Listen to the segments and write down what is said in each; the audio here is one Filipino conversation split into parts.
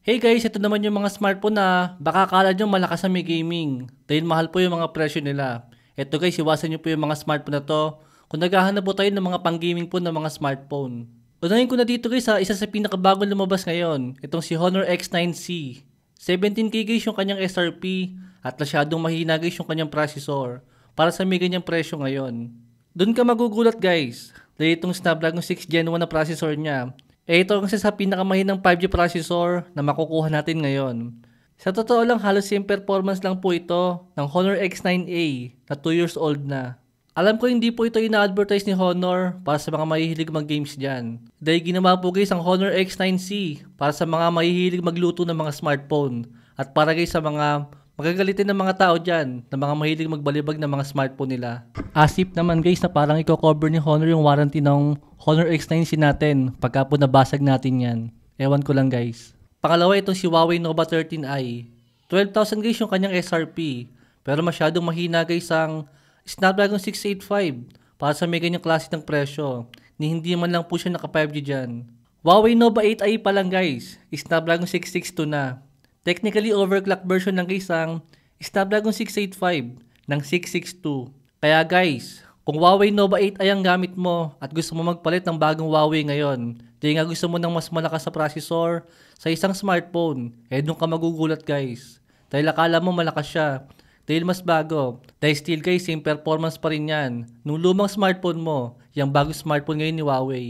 Hey guys, ito naman yung mga smartphone na baka akala nyo malakas sa may gaming. Dahil mahal po yung mga presyo nila. Ito guys, iwasan nyo po yung mga smartphone na to. Kung naghahanap po tayo ng mga pang-gaming po ng mga smartphone. Unahin ko na dito guys isa sa pinakabagong lumabas ngayon. Itong si Honor X9C. 17K guys yung kanyang SRP. At masyadong mahina guys yung kanyang processor. Para sa may ganyang presyo ngayon. Doon ka magugulat guys. Dahil itong Snapdragon 6 Gen 1 na processor niya. Ito ang isa sa pinakamahinang 5G processor na makukuha natin ngayon. Sa totoo lang, halos same performance lang po ito ng Honor X9A na 2 years old na. Alam ko hindi po ito ina-advertise ni Honor para sa mga mahihilig mag-games dyan. Dahil ginawa po guys ang Honor X9C para sa mga mahihilig magluto ng mga smartphone at para guys sa mga magagalitin ng mga tao dyan na mga mahilig magbalibag ng mga smartphone nila. Asip naman guys na parang i-cover ni Honor yung warranty ng Honor X9C natin pagka po nabasag natin yan. Ewan ko lang guys. Pangalawa itong si Huawei Nova 13i. 12,000 guys yung kanyang SRP. Pero masyadong mahina guys ang Snapdragon 685 para sa may ganyang klase ng presyo. Ni hindi man lang po siya naka 5G dyan. Huawei Nova 8i pa lang guys. Snapdragon 662 na. Technically overclock version ng guys ang Snapdragon 685 ng 662. Kaya guys, kung Huawei Nova 8i ang gamit mo at gusto mo magpalit ng bagong Huawei ngayon, dahil nga gusto mo ng mas malakas sa processor sa isang smartphone, doon ka magugulat guys. Dahil akala mo malakas siya, dahil mas bago. Dahil still guys, same performance pa rin yan. Nung lumang smartphone mo, yung bagong smartphone ngayon ni Huawei.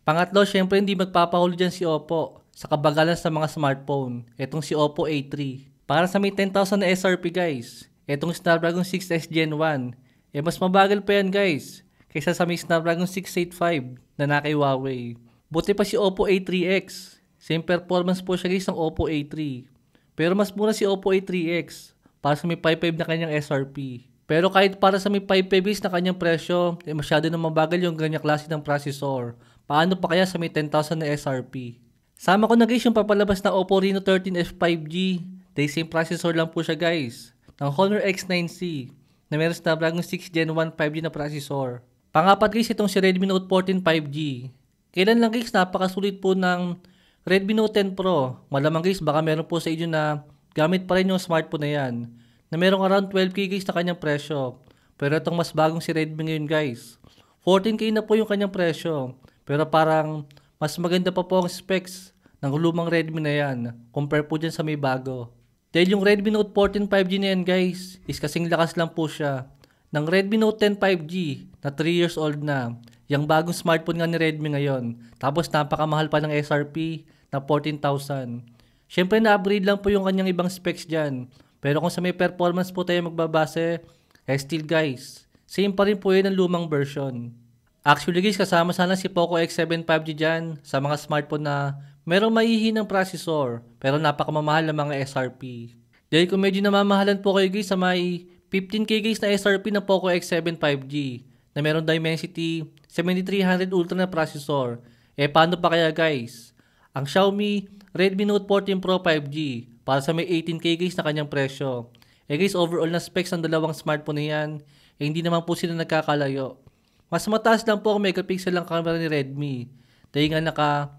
Pangatlo, syempre hindi magpapahuli dyan si Oppo sa kabagalan sa mga smartphone. Etong si Oppo A3. Para sa may 10,000 na SRP guys, etong Snapdragon 6S Gen 1, mas mabagal pa yan guys, kaysa sa may Snapdragon 685 na na kay Huawei. Buti pa si Oppo A3X. Same performance po siya guys ng Oppo A3. Pero mas mura si Oppo A3X para sa may 5.5 na kanyang SRP. Pero kahit para sa may 5.5 na kanyang presyo, masyado na mabagal yung ganyang klase ng processor. Paano pa kaya sa may 10,000 na SRP? Sama ko na guys yung papalabas na Oppo Reno 13F 5G. Dahil same processor lang po siya guys. Ng Honor X9C na meron Snapdragon 6 Gen 1 5G na processor. Pangapat guys itong si Redmi Note 14 5G. Kailan lang guys napakasulit po ng Redmi Note 10 Pro. Malamang guys baka meron po sa inyo na gamit pa rin yung smartphone na yan. Na merong around 12K guys na kanyang presyo. Pero itong mas bagong si Redmi ngayon guys. 14K na po yung kanyang presyo. Pero parang mas maganda pa po ang specs ng lumang Redmi na yan compare po dyan sa may bago. Dahil yung Redmi Note 14 5G na yan guys is kasing lakas lang po siya ng Redmi Note 10 5G na 3 years old na. Yung bagong smartphone nga ni Redmi ngayon. Tapos napakamahal pa ng SRP na 14,000. Syempre na-upgrade lang po yung kanyang ibang specs dyan. Pero kung sa may performance po tayo magbabase, still guys, same pa rin po yun ang lumang version. Actually guys, kasama sana si Poco X7 5G dyan sa mga smartphone na merong maihinang processor pero napakamamahal ng mga SRP. Dahil kung medyo namamahalan po kayo guys sa may 15K guys na SRP ng Poco X7 5G na merong Dimensity 7300 Ultra na processor, paano pa kaya guys? Ang Xiaomi Redmi Note 14 Pro 5G para sa may 18K guys na kanyang presyo. Guys, overall na specs ng dalawang smartphone na yan, hindi naman po sila nagkakalayo. Mas mataas lang po ang megapixel ang camera ni Redmi. Dahil nga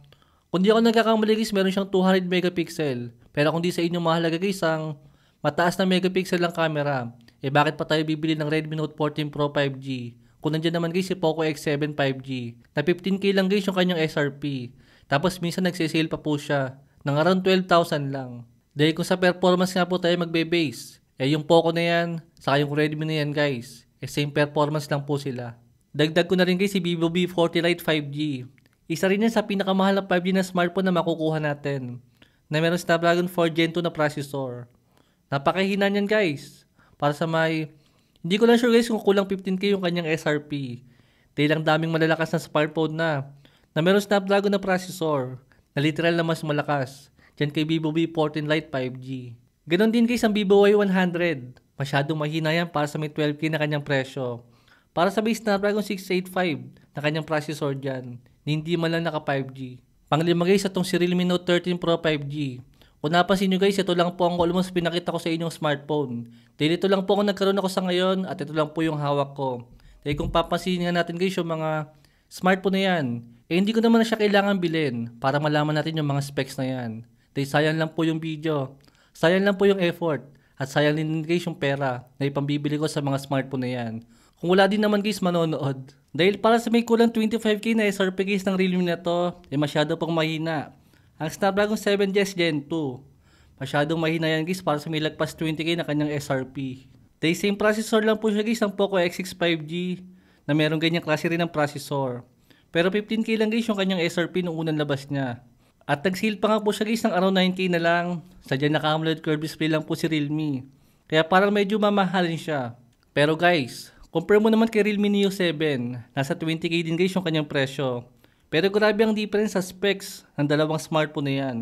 kung di ako nagkakamali guys, meron siyang 200 megapixel. Pero kung di sa inyo mahalaga guys, ang mataas na megapixel ang camera, bakit pa tayo bibili ng Redmi Note 14 Pro 5G? Kung nandiyan naman guys si Poco X7 5G, na 15K lang guys yung kanyang SRP. Tapos minsan nagsisale pa po siya, ng around 12,000 lang. Dahil kung sa performance nga po tayo magbe-base, yung Poco na yan, saka yung Redmi na yan guys, same performance lang po sila. Dagdag ko na rin guys si Vivo V40 Lite 5G. Isa rin yan sa pinakamahal na 5G na smartphone na makukuha natin. Na meron Snapdragon 4 Gen 2 na processor. Napakahina niyan guys. Para sa may... Hindi ko lang sure guys kung kulang 15K yung kanyang SRP. Dahil ang daming malalakas na smartphone na meron Snapdragon na processor. Na literal na mas malakas. Diyan kay Vivo V14 Lite 5G. Ganon din guys ang Vivo Y100. Masyadong mahina yan para sa may 12K na kanyang presyo. Para sa may Snapdragon 685 na kanyang processor dyan, hindi man lang naka 5G. Panglima guys, itong si Realme Note 13 Pro 5G. Kung napansin nyo guys, ito lang po ang almost pinakita ko sa inyong smartphone. Dahil ito lang po ang nagkaroon ako sa ngayon at ito lang po yung hawak ko. Dahil kung papansin nga natin guys yung mga smartphone na yan, hindi ko naman na siya kailangan bilhin para malaman natin yung mga specs na yan. Dahil sayang lang po yung video, sayang lang po yung effort, at sayang din guys yung pera na ipambibili ko sa mga smartphone na yan. Kung wala din naman guys manonood. Dahil para sa may kulang 25k na SRP guys ng Realme na to, masyado pang mahina. Ang Snapdragon 7 Gen 2, masyadong mahina yan guys para sa may lagpas 20k na kanyang SRP. Dahil same processor lang po siya guys ng Poco X6 5G na meron ganyang klase rin ng processor. Pero 15k lang guys yung kanyang SRP nung unang labas niya. At nag-sale pa nga po siya guys ng around 9k na lang. Sadya naka-AMOLED curved display lang po si Realme. Kaya parang medyo mamahalin siya. Pero guys, compare mo naman kay Realme Neo 7. Nasa 20k din guys yung kanyang presyo. Pero grabe ang difference sa specs ng dalawang smartphone na yan.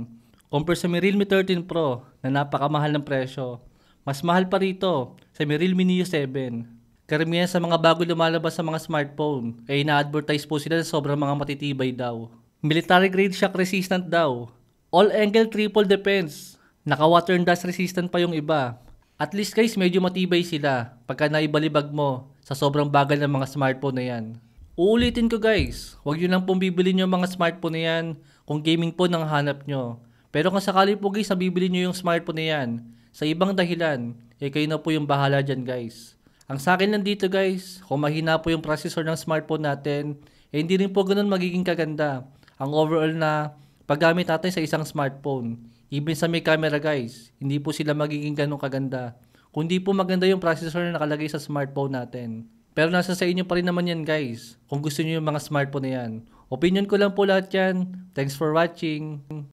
Compare sa may Realme 13 Pro na napakamahal ng presyo. Mas mahal pa rito sa may Realme Neo 7. Karamihan sa mga bago lumalabas sa mga smartphone ay ina-advertise po sila na sobrang mga matitibay daw. Military grade shock resistant daw. All angle triple defense. Naka water and dust resistant pa yung iba. At least guys medyo matibay sila pagka naibalibag mo sa sobrang bagal ng mga smartphone na yan. Uulitin ko guys, huwag nyo lang pong bibilin yung mga smartphone na yan kung gaming po nang hanap nyo. Pero kung sakali po guys na bibili nyo yung smartphone na yan sa ibang dahilan, kayo na po yung bahala dyan guys. Ang sa akin lang dito guys, kung mahina po yung processor ng smartphone natin, hindi rin po ganun magiging kaganda ang overall na paggamit natin sa isang smartphone. Even sa may camera guys, hindi po sila magiging ganun kaganda. Kundi po maganda yung processor na nakalagay sa smartphone natin. Pero nasa sa inyo pa rin naman yan guys, kung gusto niyo yung mga smartphone na yan. Opinion ko lang po lahat yan. Thanks for watching.